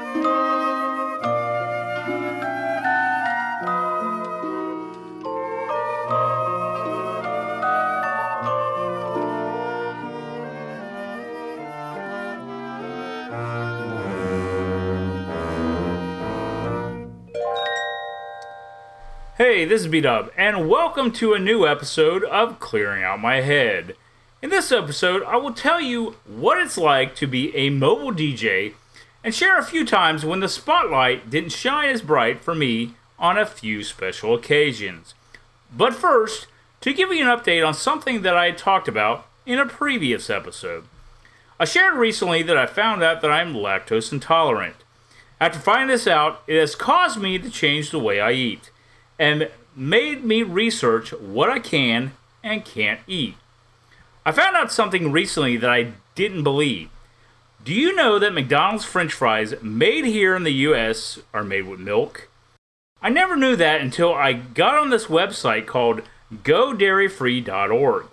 Hey, this is B-Dub, and welcome to a new episode of Clearing Out My Head. In this episode, I will tell you what it's like to be a mobile DJ and share a few times when the spotlight didn't shine as bright for me on a few special occasions. But first, to give you an update on something that I had talked about in a previous episode. I shared recently that I found out that I'm lactose intolerant. After finding this out, it has caused me to change the way I eat, and made me research what I can and can't eat. I found out something recently that I didn't believe. Do you know that McDonald's French fries made here in the US are made with milk? I never knew that until I got on this website called GoDairyFree.org.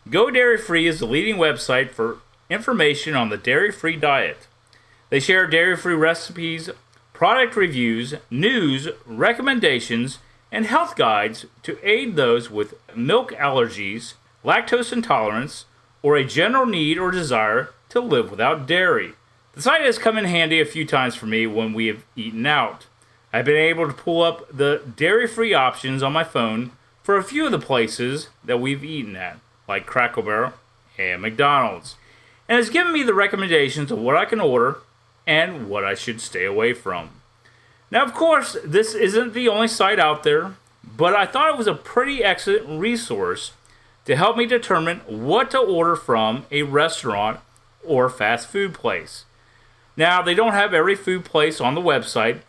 GoDairyFree is the leading website for information on the dairy-free diet. They share dairy-free recipes, product reviews, news, recommendations, and health guides to aid those with milk allergies, lactose intolerance, or a general need or desire to live without dairy. The site has come in handy a few times for me when we have eaten out. I've been able to pull up the dairy-free options on my phone for a few of the places that we've eaten at, like Cracker Barrel and McDonald's, and has given me the recommendations of what I can order and what I should stay away from. Now, of course, this isn't the only site out there, but I thought it was a pretty excellent resource to help me determine what to order from a restaurant or fast food place. Now, they don't have every food place on the website,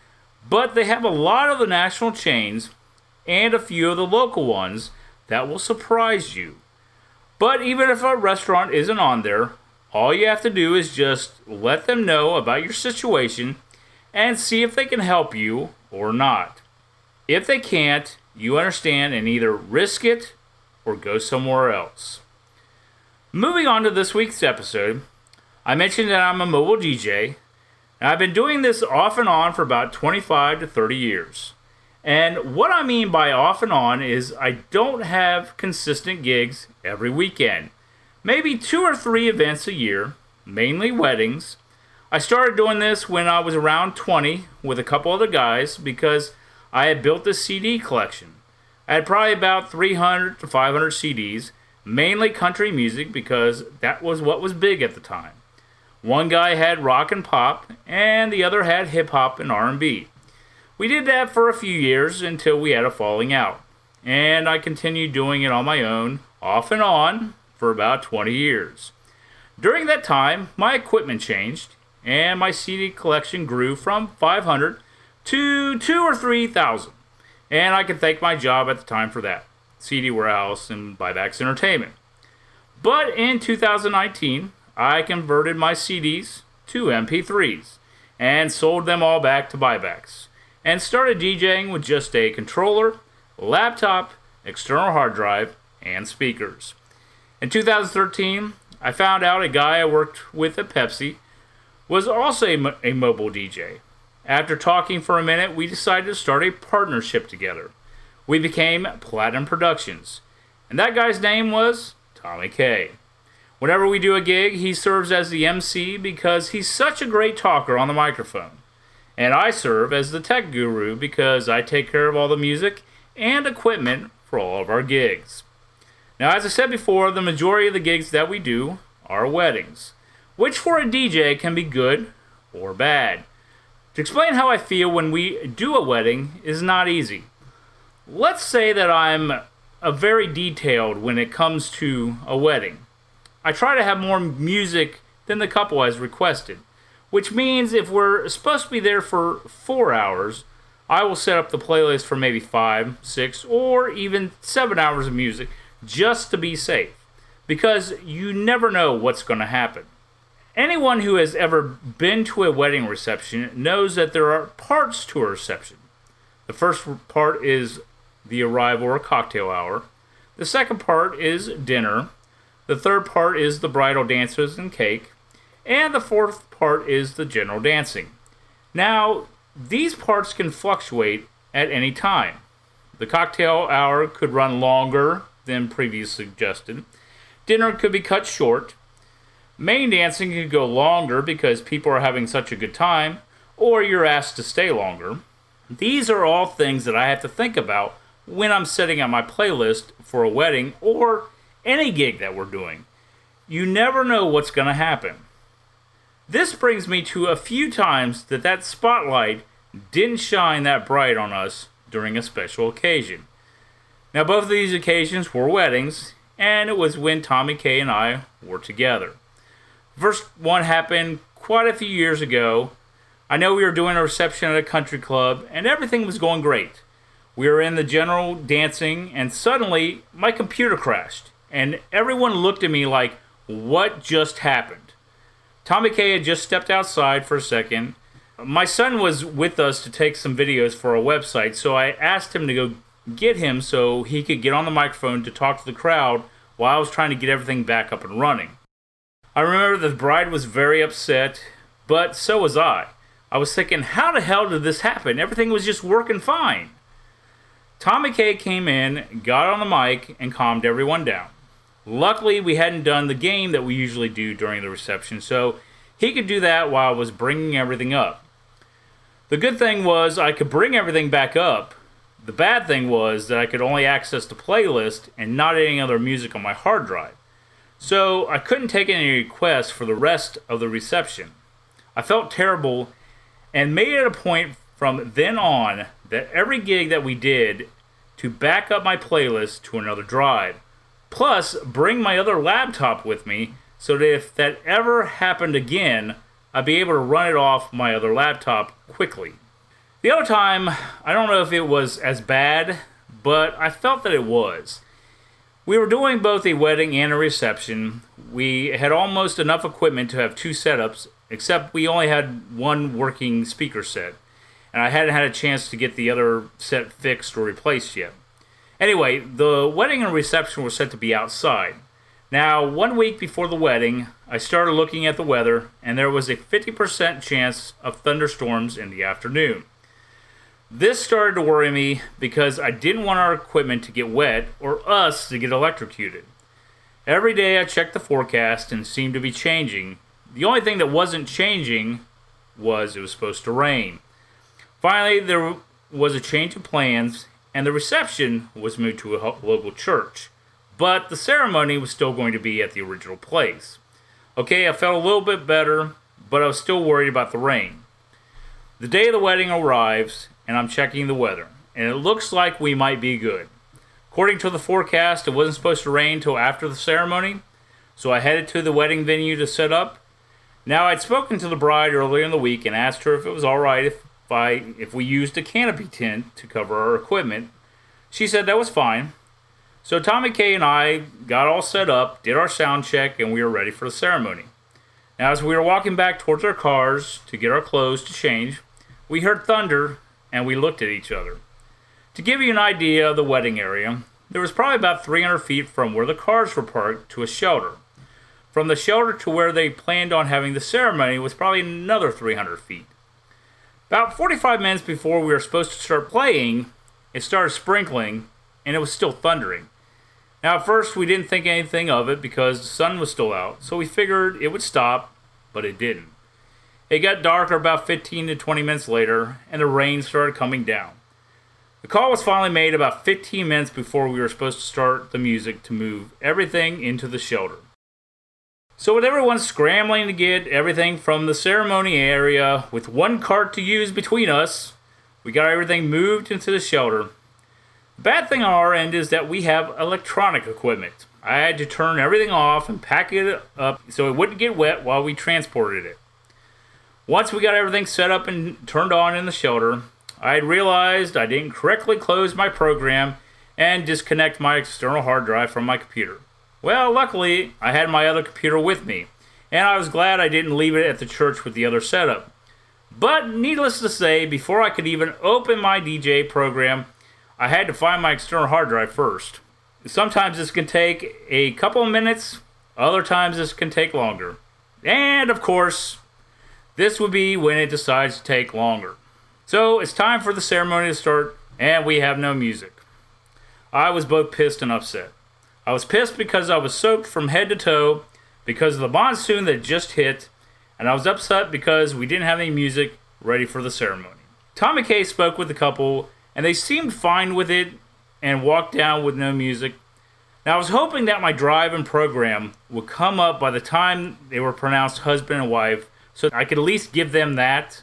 but they have a lot of the national chains and a few of the local ones that will surprise you. But even if a restaurant isn't on there, all you have to do is just let them know about your situation and see if they can help you or not. If they can't, you understand and either risk it or go somewhere else. Moving on to this week's episode, I mentioned that I'm a mobile DJ, and I've been doing this off and on for about 25 to 30 years. And what I mean by off and on is I don't have consistent gigs every weekend. Maybe 2 or 3 events a year, mainly weddings. I started doing this when I was around 20 with a couple other guys because I had built this CD collection. I had probably about 300 to 500 CDs, mainly country music because that was what was big at the time. One guy had rock and pop, and the other had hip hop and R&B. We did that for a few years until we had a falling out, and I continued doing it on my own, off and on, for about 20 years. During that time, my equipment changed, and my CD collection grew from 500 to 2 or 3,000. And I can thank my job at the time for that, CD Warehouse and Buybacks Entertainment. But in 2019, I converted my CDs to MP3s and sold them all back to Buybacks and started DJing with just a controller, laptop, external hard drive, and speakers. In 2013, I found out a guy I worked with at Pepsi was also a mobile DJ. After talking for a minute, we decided to start a partnership together. We became Platinum Productions, and that guy's name was Tommy K. Whenever we do a gig, he serves as the MC because he's such a great talker on the microphone. And I serve as the tech guru because I take care of all the music and equipment for all of our gigs. Now, as I said before, the majority of the gigs that we do are weddings, which for a DJ can be good or bad. To explain how I feel when we do a wedding is not easy. Let's say that I'm very detailed when it comes to a wedding. I try to have more music than the couple has requested, which means if we're supposed to be there for 4 hours, I will set up the playlist for maybe 5, 6, or even 7 hours of music just to be safe, because you never know what's going to happen. Anyone who has ever been to a wedding reception knows that there are parts to a reception. The first part is the arrival or cocktail hour. The second part is dinner. The third part is the bridal dancers and cake. And the fourth part is the general dancing. Now, these parts can fluctuate at any time. The cocktail hour could run longer than previously suggested. Dinner could be cut short. Main dancing could go longer because people are having such a good time, or you're asked to stay longer. These are all things that I have to think about when I'm setting up my playlist for a wedding or any gig that we're doing. You never know what's going to happen. This brings me to a few times that spotlight didn't shine that bright on us during a special occasion. Now, both of these occasions were weddings, and it was when Tommy K and I were together. The first one happened quite a few years ago. I know we were doing a reception at a country club, and everything was going great. We were in the general dancing, and suddenly my computer crashed, and everyone looked at me like, what just happened? Tommy K had just stepped outside for a second. My son was with us to take some videos for our website, so I asked him to go get him so he could get on the microphone to talk to the crowd while I was trying to get everything back up and running. I remember the bride was very upset, but so was I. I was thinking, how the hell did this happen? Everything was just working fine. Tommy K came in, got on the mic, and calmed everyone down. Luckily, we hadn't done the game that we usually do during the reception, so he could do that while I was bringing everything up. The good thing was I could bring everything back up. The bad thing was that I could only access the playlist and not any other music on my hard drive. So I couldn't take any requests for the rest of the reception. I felt terrible and made it a point from then on that every gig that we did to back up my playlist to another drive. Plus, bring my other laptop with me so that if that ever happened again, I'd be able to run it off my other laptop quickly. The other time, I don't know if it was as bad, but I felt that it was. We were doing both a wedding and a reception. We had almost enough equipment to have two setups, except we only had one working speaker set, and I hadn't had a chance to get the other set fixed or replaced yet. Anyway, the wedding and reception were set to be outside. Now, 1 week before the wedding, I started looking at the weather, and there was a 50% chance of thunderstorms in the afternoon. This started to worry me because I didn't want our equipment to get wet or us to get electrocuted. Every day I checked the forecast and it seemed to be changing. The only thing that wasn't changing was it was supposed to rain. Finally, there was a change of plans, and the reception was moved to a local church. But the ceremony was still going to be at the original place. Okay, I felt a little bit better, but I was still worried about the rain. The day of the wedding arrives, and I'm checking the weather, and it looks like we might be good. According to the forecast, it wasn't supposed to rain until after the ceremony, so I headed to the wedding venue to set up. Now, I'd spoken to the bride earlier in the week and asked her if it was alright if we used a canopy tent to cover our equipment. She said that was fine. So Tommy K and I got all set up, did our sound check, and we were ready for the ceremony. Now, as we were walking back towards our cars to get our clothes to change, we heard thunder, and we looked at each other. To give you an idea of the wedding area, there was probably about 300 feet from where the cars were parked to a shelter. From the shelter to where they planned on having the ceremony was probably another 300 feet. About 45 minutes before we were supposed to start playing, it started sprinkling, and it was still thundering. Now, at first, we didn't think anything of it because the sun was still out, so we figured it would stop, but it didn't. It got darker about 15 to 20 minutes later, and the rain started coming down. The call was finally made about 15 minutes before we were supposed to start the music to move everything into the shelter. So with everyone scrambling to get everything from the ceremony area with one cart to use between us, we got everything moved into the shelter. The bad thing on our end is that we have electronic equipment. I had to turn everything off and pack it up so it wouldn't get wet while we transported it. Once we got everything set up and turned on in the shelter, I had realized I didn't correctly close my program and disconnect my external hard drive from my computer. Well, luckily, I had my other computer with me, and I was glad I didn't leave it at the church with the other setup. But needless to say, before I could even open my DJ program, I had to find my external hard drive first. Sometimes this can take a couple of minutes, other times this can take longer. And of course, this would be when it decides to take longer. So it's time for the ceremony to start, and we have no music. I was both pissed and upset. I was pissed because I was soaked from head to toe because of the monsoon that just hit, and I was upset because we didn't have any music ready for the ceremony. Tommy K spoke with the couple, and they seemed fine with it and walked down with no music. Now, I was hoping that my drive and program would come up by the time they were pronounced husband and wife, so I could at least give them that,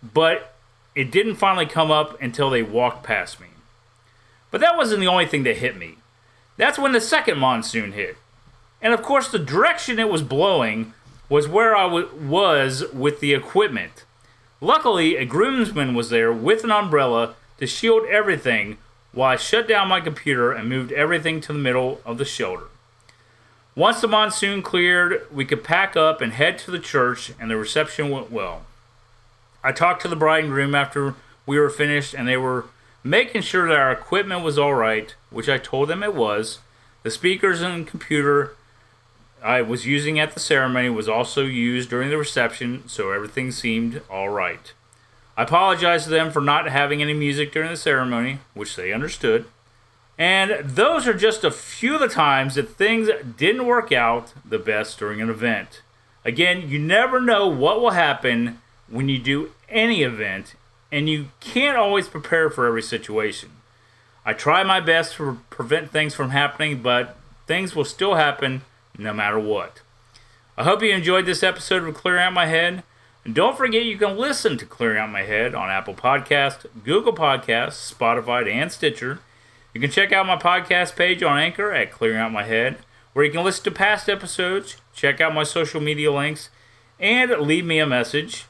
but it didn't finally come up until they walked past me. But that wasn't the only thing that hit me. That's when the second monsoon hit. And of course, the direction it was blowing was where I was with the equipment. Luckily, a groomsman was there with an umbrella to shield everything while I shut down my computer and moved everything to the middle of the shelter. Once the monsoon cleared, we could pack up and head to the church, and the reception went well. I talked to the bride and groom after we were finished, and they were making sure that our equipment was all right, which I told them it was. The speakers and computer I was using at the ceremony was also used during the reception, so everything seemed all right. I apologized to them for not having any music during the ceremony, which they understood. And those are just a few of the times that things didn't work out the best during an event. Again, you never know what will happen when you do any event, and you can't always prepare for every situation. I try my best to prevent things from happening, but things will still happen no matter what. I hope you enjoyed this episode of Clearing Out My Head. And don't forget you can listen to Clearing Out My Head on Apple Podcasts, Google Podcasts, Spotify, and Stitcher. You can check out my podcast page on Anchor at Clearing Out My Head, where you can listen to past episodes, check out my social media links, and leave me a message.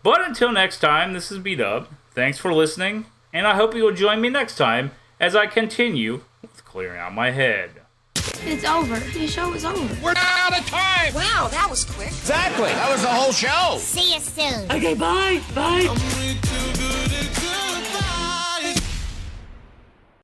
But until next time, this is B-Dub. Thanks for listening, and I hope you'll join me next time as I continue with Clearing Out My Head. It's over. The show is over. We're out of time. Wow, that was quick. Exactly. That was the whole show. See you soon. Okay, bye. Bye.